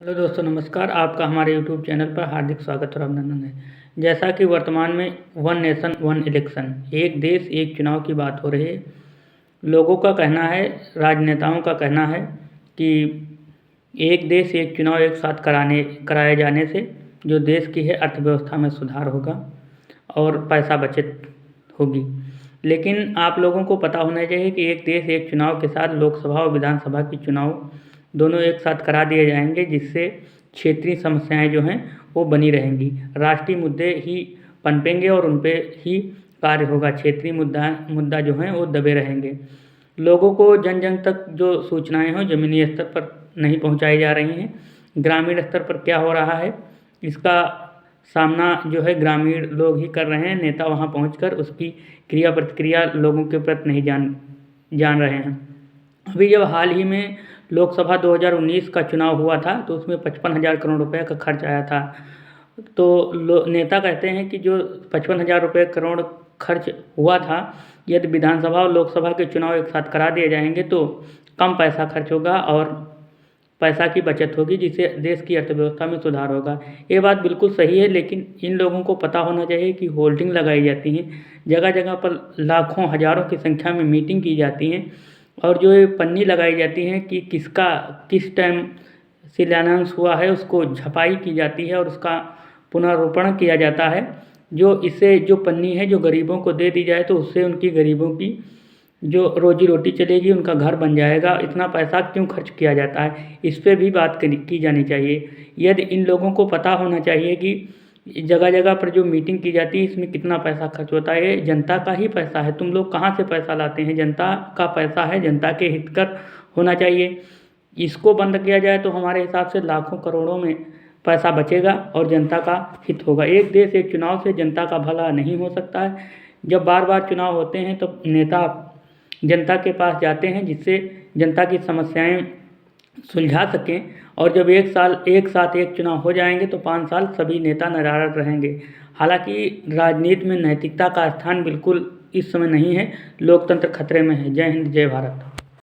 Hello दोस्तों, नमस्कार। आपका हमारे यूट्यूब चैनल पर हार्दिक स्वागत और अभिनंदन है। जैसा कि वर्तमान में वन नेशन वन इलेक्शन, एक देश एक चुनाव की बात हो रही है। लोगों का कहना है, राजनेताओं का कहना है कि एक देश एक चुनाव एक साथ कराए जाने से जो देश की है अर्थव्यवस्था में सुधार होगा और पैसा बचत होगी। लेकिन आप लोगों को पता होना चाहिए कि एक देश एक चुनाव के साथ लोकसभा और विधानसभा की चुनाव दोनों एक साथ करा दिए जाएंगे, जिससे क्षेत्रीय समस्याएं जो हैं वो बनी रहेंगी। राष्ट्रीय मुद्दे ही पनपेंगे और उन पे ही कार्य होगा। क्षेत्रीय मुद्दा जो हैं वो दबे रहेंगे। लोगों को जन जन तक जो सूचनाएं हों ज़मीनी स्तर पर नहीं पहुंचाई जा रही हैं। ग्रामीण स्तर पर क्या हो रहा है इसका सामना जो है ग्रामीण लोग ही कर रहे हैं। नेता वहां पहुंचकर उसकी क्रिया प्रतिक्रिया लोगों के प्रति नहीं जान रहे हैं। अभी जब हाल ही में लोकसभा 2019 का चुनाव हुआ था तो उसमें 55,000 करोड़ रुपए का खर्च आया था। तो नेता कहते हैं कि जो 55,000 करोड़ खर्च हुआ था, यदि विधानसभा और लोकसभा के चुनाव एक साथ करा दिए जाएंगे तो कम पैसा खर्च होगा और पैसा की बचत होगी, जिससे देश की अर्थव्यवस्था में सुधार होगा। ये बात बिल्कुल सही है, लेकिन इन लोगों को पता होना चाहिए कि होल्डिंग लगाई जाती हैं, जगह जगह पर लाखों हज़ारों की संख्या में मीटिंग की जाती हैं और जो ये पन्नी लगाई जाती है कि किस टाइम शिलान्यास हुआ है उसको छपाई की जाती है और उसका पुनर्रोपण किया जाता है। जो पन्नी है जो गरीबों को दे दी जाए तो उससे उनकी गरीबों की जो रोजी रोटी चलेगी, उनका घर बन जाएगा। इतना पैसा क्यों खर्च किया जाता है, इस पर भी बात की जानी चाहिए। यदि इन लोगों को पता होना चाहिए कि जगह जगह पर जो मीटिंग की जाती है इसमें कितना पैसा खर्च होता है। ये जनता का ही पैसा है, तुम लोग कहाँ से पैसा लाते हैं? जनता का पैसा है, जनता के हित कर होना चाहिए। इसको बंद किया जाए तो हमारे हिसाब से लाखों करोड़ों में पैसा बचेगा और जनता का हित होगा। एक देश एक चुनाव से जनता का भला नहीं हो सकता है। जब बार बार चुनाव होते हैं तो नेता जनता के पास जाते हैं जिससे जनता की समस्याएं सुलझा सकें, और जब एक साथ एक चुनाव हो जाएंगे तो 5 साल सभी नेता नदारद रहेंगे। हालांकि राजनीति में नैतिकता का स्थान बिल्कुल इस समय नहीं है। लोकतंत्र खतरे में है। जय हिंद, जय भारत।